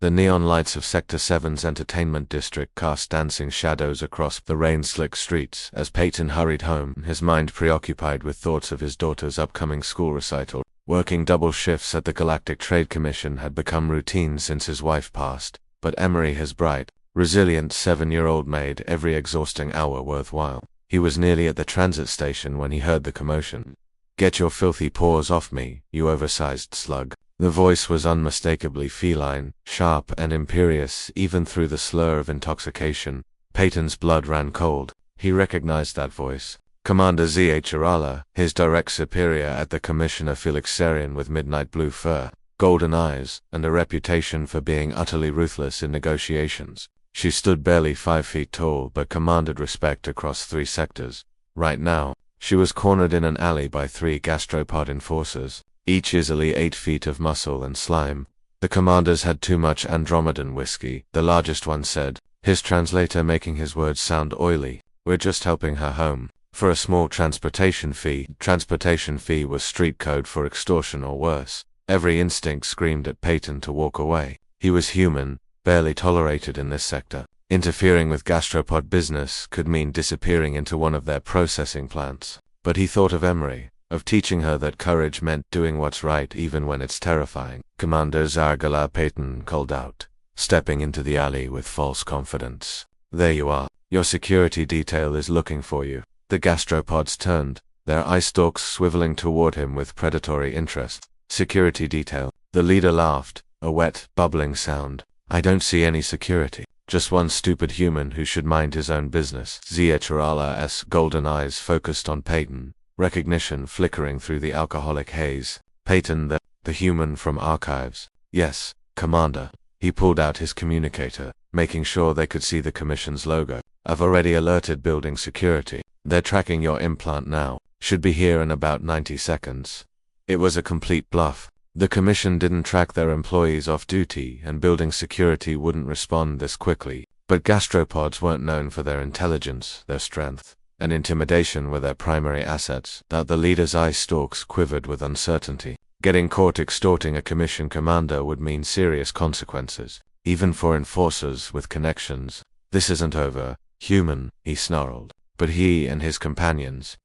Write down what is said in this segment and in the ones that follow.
The neon lights of Sector 7's entertainment district cast dancing shadows across the rain-slick streets as Peyton hurried home, his mind preoccupied with thoughts of his daughter's upcoming school recital. Working double shifts at the Galactic Trade Commission had become routine since his wife passed, but Emery, his bright, resilient 7-year-old, made every exhausting hour worthwhile. He was nearly at the transit station when he heard the commotion. "Get your filthy paws off me, you oversized slug." The voice was unmistakably feline, sharp and imperious even through the slur of intoxication. Peyton's blood ran cold. He recognized that voice. Commander Zhrala, his direct superior at the Commissioner Felixarian, with midnight blue fur, golden eyes, and a reputation for being utterly ruthless in negotiations. She stood barely 5 feet tall but commanded respect across 3 sectors. Right now, she was cornered in an alley by 3 gastropod enforcers, each easily 8 feet of muscle and slime. The commanders had too much Andromedan whiskey, the largest one said, his translator making his words sound oily. "We're just helping her home. For a small transportation fee." Transportation fee was street code for extortion or worse. Every instinct screamed at Peyton to walk away. He was human, barely tolerated in this sector. Interfering with gastropod business could mean disappearing into one of their processing plants. But he thought of Emery, of teaching her that courage meant doing what's right even when it's terrifying. "Commander Zhrala," Peyton called out, stepping into the alley with false confidence. "There you are. Your security detail is looking for you." The gastropods turned, their eye stalks swiveling toward him with predatory interest. "Security detail." The leader laughed, a wet, bubbling sound. "I don't see any security. Just one stupid human who should mind his own business." Zhrala's golden eyes focused on Peyton, recognition flickering through the alcoholic haze. "Peyton, the human from archives." "Yes, Commander." He pulled out his communicator, making sure they could see the Commission's logo. "I've already alerted building security. They're tracking your implant now. Should be here in about 90 seconds. It was a complete bluff. The Commission didn't track their employees off duty, and building security wouldn't respond this quickly. But gastropods weren't known for their intelligence, their strength, and intimidation were their primary assets. That the leader's eye stalks quivered with uncertainty. Getting caught extorting a Commission commander would mean serious consequences, even for enforcers with connections. "This isn't over, human," he snarled. But he and his companions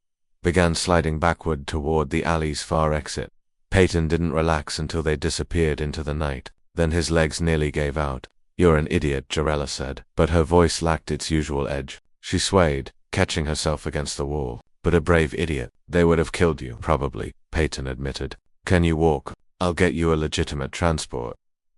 began sliding backward toward the alley's far exit. Peyton didn't relax until they disappeared into the night. Then his legs nearly gave out. "You're an idiot," Zhrala said, but her voice lacked its usual edge. She swayed, catching herself against the wall. "But a brave idiot. They would have killed you, probably," Peyton admitted. "Can you walk? I'll get you a legitimate transport."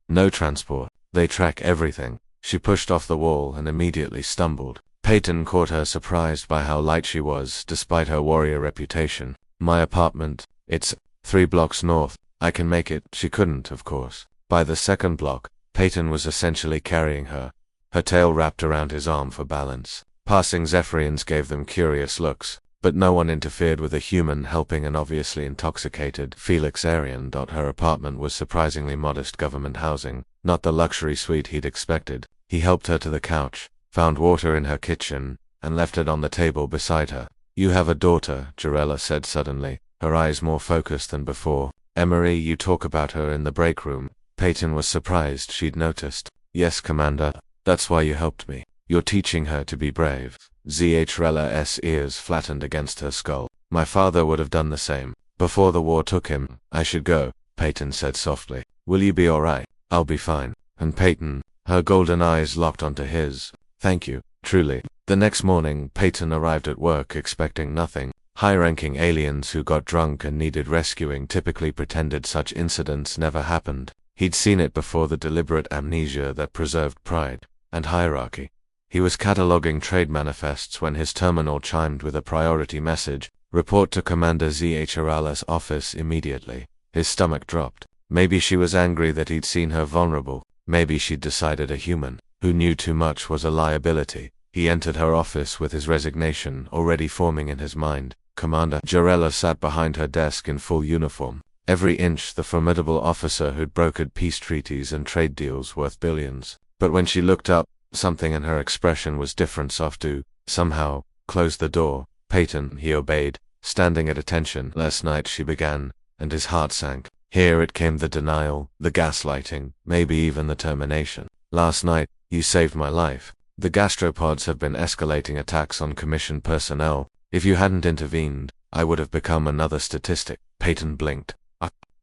"No transport. They track everything." She pushed off the wall and immediately stumbled. Peyton caught her surprised by how light she was, despite her warrior reputation. "My apartment. It's 3 blocks north. I can make it." She couldn't, of course. By the second block, Peyton was essentially carrying her, her tail wrapped around his arm for balance. Passing Zephyrians gave them curious looks, but no one interfered with a human helping an obviously intoxicated Felixarian. Her apartment was surprisingly modest government housing, not the luxury suite he'd expected. He helped her to the couch, found water in her kitchen, and left it on the table beside her. "You have a daughter," Zhrala said suddenly, her eyes more focused than before. "Emery, you talk about her in the break room." Peyton was surprised she'd noticed. "Yes, Commander. That's why you helped me. You're teaching her to be brave." Zhrala's ears flattened against her skull. "My father would have done the same. Before the war took him." "I should go," Peyton said softly. "Will you be alright?" "I'll be fine." And Peyton, her golden eyes locked onto his. "Thank you, truly." The next morning, Peyton arrived at work expecting nothing. High-ranking aliens who got drunk and needed rescuing typically pretended such incidents never happened. He'd seen it before, the deliberate amnesia that preserved pride and hierarchy. He was cataloging trade manifests when his terminal chimed with a priority message: "Report to Commander Zhrala's office immediately." His stomach dropped. Maybe she was angry that he'd seen her vulnerable. Maybe she'd decided a human who knew too much was a liability. He entered her office with his resignation already forming in his mind. "Commander." Zhrala sat behind her desk in full uniform. Every inch the formidable officer who'd brokered peace treaties and trade deals worth billions. But when she looked up, something in her expression was different. "Softu, somehow, close the door." "Peyton," he obeyed, standing at attention. "Last night," she began, and his heart sank. Here it came, the denial, the gaslighting, maybe even the termination. Last night, you saved my life. The gastropods have been escalating attacks on commissioned personnel. If you hadn't intervened, I would have become another statistic. Peyton blinked.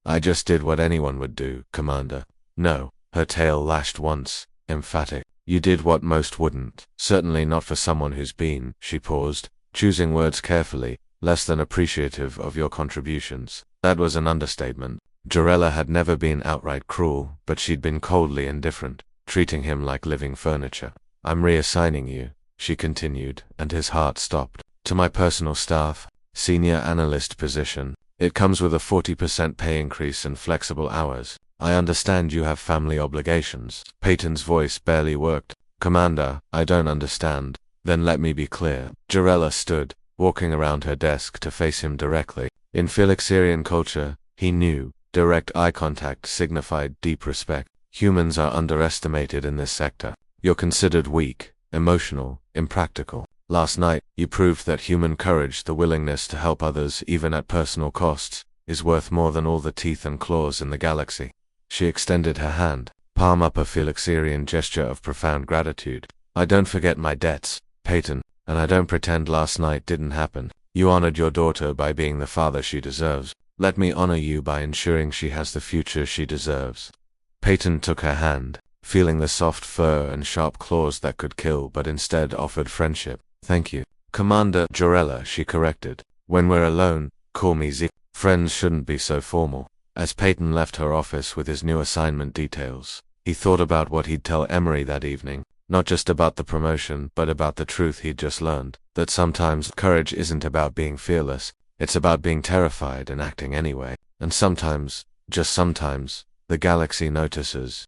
I just did what anyone would do, Commander. No. Her tail lashed once, emphatic. You did what most wouldn't. Certainly not for someone who's been, she paused, choosing words carefully, less than appreciative of your contributions. That was an understatement. Jarella had never been outright cruel, but she'd been coldly indifferent, treating him like living furniture. I'm reassigning you, she continued, and his heart stopped. To my personal staff, senior analyst position. It comes with a 40% pay increase and flexible hours. I understand you have family obligations. Peyton's voice barely worked. Commander, I don't understand. Then let me be clear. Jarella stood, walking around her desk to face him directly. In Felixerian culture, he knew, direct eye contact signified deep respect. Humans are underestimated in this sector. You're considered weak, emotional, impractical. Last night, you proved that human courage, the willingness to help others even at personal costs, is worth more than all the teeth and claws in the galaxy. She extended her hand, palm up, a Felixerian gesture of profound gratitude. I don't forget my debts, Peyton, and I don't pretend last night didn't happen. You honored your daughter by being the father she deserves. Let me honor you by ensuring she has the future she deserves. Peyton took her hand, feeling the soft fur and sharp claws that could kill, but instead offered friendship. Thank you. Commander Jarella, she corrected. When we're alone, call me Zeke. Friends shouldn't be so formal. As Peyton left her office with his new assignment details, he thought about what he'd tell Emery that evening. Not just about the promotion, but about the truth he'd just learned. That sometimes courage isn't about being fearless, it's about being terrified and acting anyway. And sometimes, just sometimes, the galaxy notices,